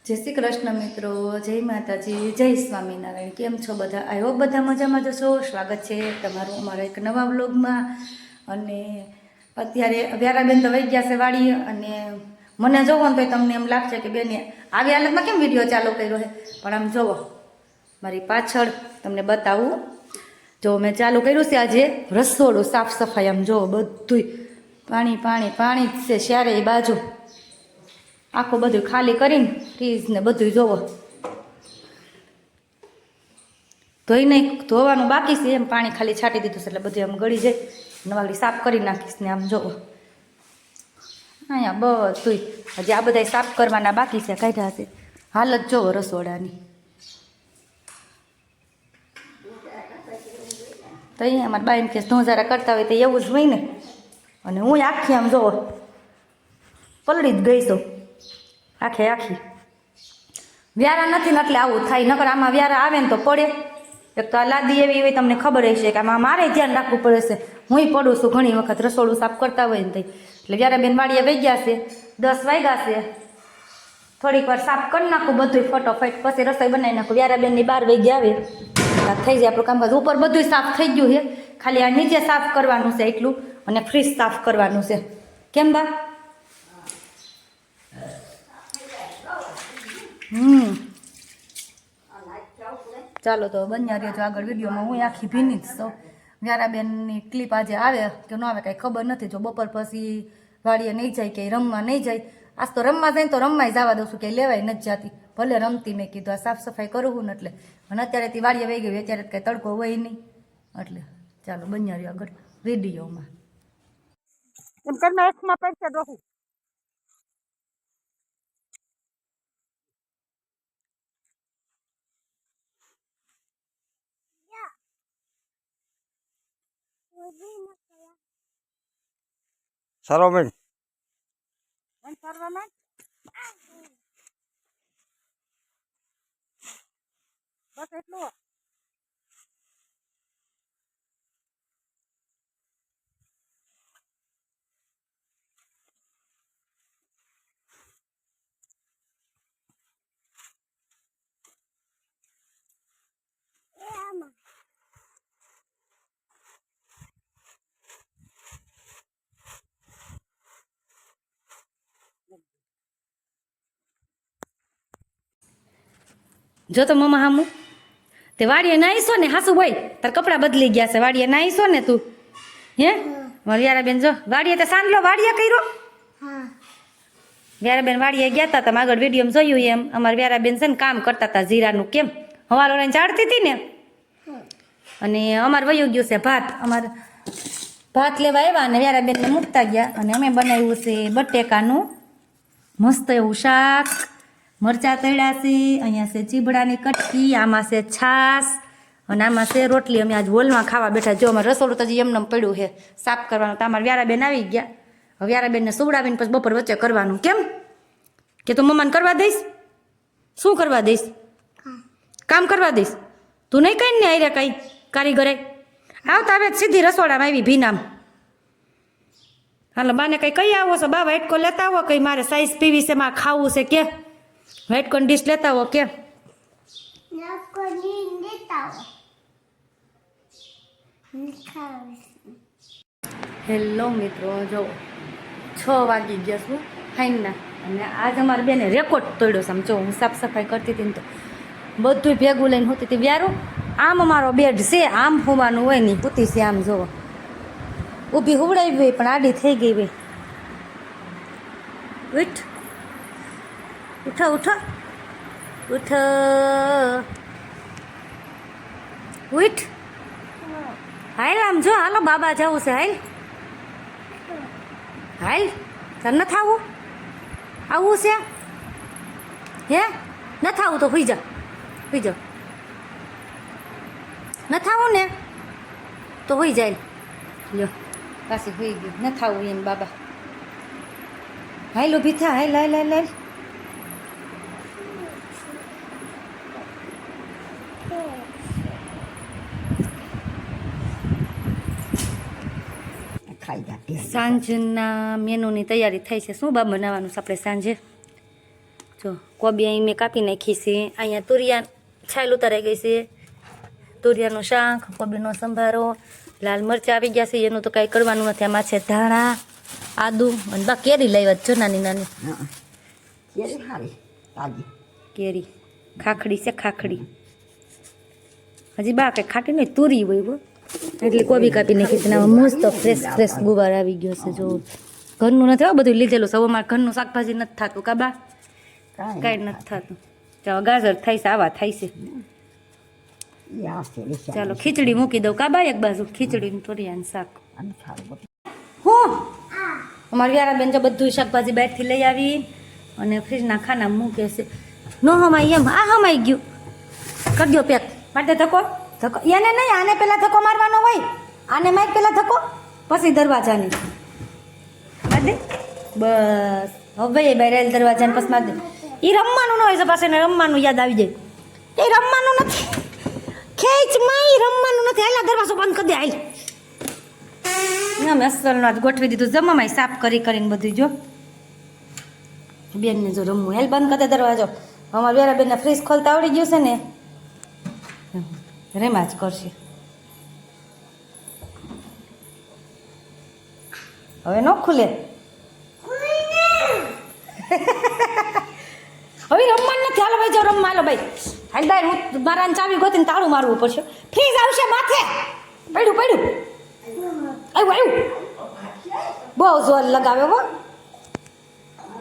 જય શ્રી કૃષ્ણ મિત્રો, જય માતાજી, જય સ્વામિનારાયણ. કેમ છો બધા? આઈ હોપ બધા મજામાં જશો. સ્વાગત છે તમારું અમારા એક નવા વ્લોગમાં. અને અત્યારે વ્યારાબેન તો વહી ગયા છે વાડી. અને મને જોવો ને તો તમને એમ લાગશે કે બેને આવી હાલતમાં કેમ વિડીયો ચાલુ કર્યો છે, પણ આમ જોવો મારી પાછળ તમને બતાવું. જો મેં ચાલુ કર્યું છે આજે રસોડું સાફ સફાઈ. આમ જોવો બધું પાણી પાણી પાણી જ છે ચારે બાજુ. આખું બધું ખાલી કરીને ફ્રીજ ને બધું જોવો. ધોઈ નહીં, ધોવાનું બાકી છે. એમ પાણી ખાલી છાંટી દીધું છે એટલે બધું આમ ગળી જાય. નવાગડી સાફ કરી નાખીશ ને આમ જોવો અહીંયા બધું હજી આ બધા સાફ કરવાના બાકી છે. કાઢ્યા છે. હાલત જોવો રસોડાની. તો અહીંયા અમારા બાઈને કે ધોઝારા કરતા હોય તો એવું જ હોય ને. અને હું આખી આમ જોવો પલળી જ ગઈ છું આખે આખી. વ્યારા નથી ને એટલે આવું થાય. નકર આમાં વ્યારા આવે ને તો પડે. એક તો આ લાદી એવી હોય તમને ખબર હશે કે આમાં મારે ધ્યાન રાખવું પડે છે. હુંય પડું છું ઘણી વખત રસોડું સાફ કરતા હોય ને. એટલે વ્યારાબેન વાડીએ વહી ગયા છે, 10 વાગ્યા છે. થોડીક વાર સાફ કરી નાખું બધું ફટોફટ, પછી રસોઈ બનાવી નાખું. વ્યારાબેનની 12 વાગ્યા આવે થઈ જાય આપણું કામકાજ. ઉપર બધું સાફ થઈ ગયું છે, ખાલી આ નીચે સાફ કરવાનું છે એટલું, અને ફ્રીજ સાફ કરવાનું છે. કેમ બા? ચાલો તો બન્યા રહ્યો છો આગળ વિડીયોમાં. હું આખી ભીની જ છું. વ્યારાબેનની ક્લિપ આજે આવે કે ન આવે કાંઈ ખબર નથી. જો બપોર પછી વાડીએ નહીં જાય કે રમવા નહીં જાય. આજ તો રમવા જાય તો રમવાય જવા દઉં છું, કે લેવાય નથી જાતી. ભલે રમતી, મેં કીધું આ સાફ સફાઈ કરું ને એટલે. અને અત્યારે તે વાડીએ વહી ગઈ, અત્યારે કાંઈ તડકો હોય નહીં એટલે. ચાલો બન્યા રહ્યો આગળ વિડીયોમાં. એમ કરીને આંખમાં પૈસા ડોહું સારો બેન એમ કરવામાં બસ એટલું. જો તો મમ્મા હામું તે વાડીએ નાહીશો ને હાસુ ભાઈ તાર કપડાં બદલી ગયા છે. વાડીએ નાહીશો ને તું? હે મારી વ્યારાબેન જો વાડીએ તે સાંજલો વાડીએ કર્યો. વ્યારાબેન વાડીએ ગયા હતા. તમે આગળ વિડીયોમાં જોયું એમ અમારા વ્યારાબેન છે ને કામ કરતા હતા જીરાનું. કેમ હવાલો લઈને ચાડતી હતી ને. અને અમારે વયું ગયું છે ભાત. અમારે ભાત લેવા આવ્યા અને વ્યારાબેનને મૂકતા ગયા. અને અમે બનાવ્યું છે બટેકાનું મસ્ત એવું શાક, મરચાં તળ્યા છે, અહીંયા છે ચીબડાની કટકી, આમાં છે છાશ, અને આમાં છે રોટલી. અમે આજ હોલમાં ખાવા બેઠા. જો અમારે રસોડું તો એમને પડ્યું છે સાફ કરવાનું. તો અમારે વ્યારાબેન આવી ગયા. હવે વ્યારાબેનને સુવડાવીને પછી બપોર વચ્ચે કરવાનું. કેમ કે તું મમ્માને કરવા દઈશ? શું કરવા દઈશ? કામ કરવા દઈશ? તું નહીં કઈ ને આઈ રે કઈ કારીગરે આવતા આવે સીધી રસોડામાં આવી ભીનામ. હાલો બાને કઈ કઈ આવો છો? બા વાઇટકો લેતા આવો. કઈ મારે સાઈઝ પીવી છે, મારે ખાવું છે કે વાઇટકોન ડીશ લેતા આવો કે. હેલો મિત્રો, જો 6 વાગી ગયા છું ફાઇનના. અને આજ અમારે બેને રેકોર્ડ તોડ્યો છે. આમ જો હું સાફ સફાઈ કરતી હતી ને તો બધું ભેગું લઈને હોતી હતી. વ્યારું આમ અમારો બેડ છે, આમ હોવાનું હોય નહીં, હોતી છે આમ જોવો. ઊભી હુવડાવી હોય પણ આડી થઈ ગઈ હોય. ઉઠ ઉઠો ઉઠો ઉઠ ઉઠ. હાલ આમ જો, હાલો બાબા જવું છે. હાલ હાલ. તને નથી આવું? આવું છે હે? નથી આવું તો હુઈ જા, હુઈ જાઓ. નથી આવું ને તો હુઈ જાય. લ્યો પાછી હુઈ ગયું. નથી આવું એમ બાબા. હાલ ઊભી થા. હાલ હાલ હાલ હાલ. સાંજના મેનુની તૈયારી થઈ છે. શું બા બનાવવાનું છે આપણે સાંજે? જો કોબી અહીં મેં કાપી નાખી છે. અહીંયા તુરિયા છાલ ઉતારાઈ ગઈ છે. તુરિયાનું શાક, કોબીનો સંભારો, લાલ મરચાં આવી ગયા છે. એનું તો કાંઈ કરવાનું નથી. આમાં છે ધાણા, આદુ અને બા કેરી લાવ્યા છો નાની નાની કેરી સારી તાજી. કેરી. ખાખડી છે ખાખડી. હજી બા કંઈ ખાટી નહીં તુરી હોય હો. એટલે કોબી કાપી નાખી છે. મસ્ત ફ્રેશ ફ્રેશ ગુવાર આવી ગયો છે. જો ઘરનું નથી હો બધું લીધેલું છે. હવે મારે ઘરનું શાકભાજી નથી થતું કા બા? કાંઈ નથી થતું. ચાલો ગાજર થાય છે આવા થાય છે. ચાલો ખીચડી મૂકી દઉં કા બા? એક બાજુ ખીચડી તોરિયાનું શાક. હું અમારી વ્યારાબેન જો બધું શાકભાજી બહારથી લઈ આવી અને ફ્રીજના ખાનામાં મૂકે છે. નો હમાય એમ આ હમાઈ ગયું. કરી દો પેક. માટે ધક્કો ધક્કો એને નહીં, આને પહેલાં ધક્કો મારવાનો હોય. આને માર પહેલાં ધક્કો પછી દરવાજાની માર દે. બસ હવે એ બહાર દરવાજાને પછી માર દે. એ રમવાનું ન હોય છે પાસે રમવાનું યાદ આવી જાય. એ રમવાનું નથી. ખેંચમાં એ રમવાનું નથી. હાલા દરવાજો બંધ કરી દે હાલ. અમે અસલનો આજ ગોઠવી દીધું જમવામાં સાફ કરીને બધું જો બેનને જો રમવું હેલ બંધ કરી દે દરવાજો. અમારા વેરા બેનને ફ્રીજ ખોલતા આવડી ગયું છે ને રેમાં જ કરશે. હવે ન ખુલે. હવે રમવાનું નથી. હાલો ભાઈ જો રમવા હાલો ભાઈ હાલ ભાઈ હું મારાને ચાવી ગોતીને તાળું મારવું પડશે. ફ્રીજ આવશે માથે. પડ્યું આવ્યું બહુ જોર લગાવ્યો હો.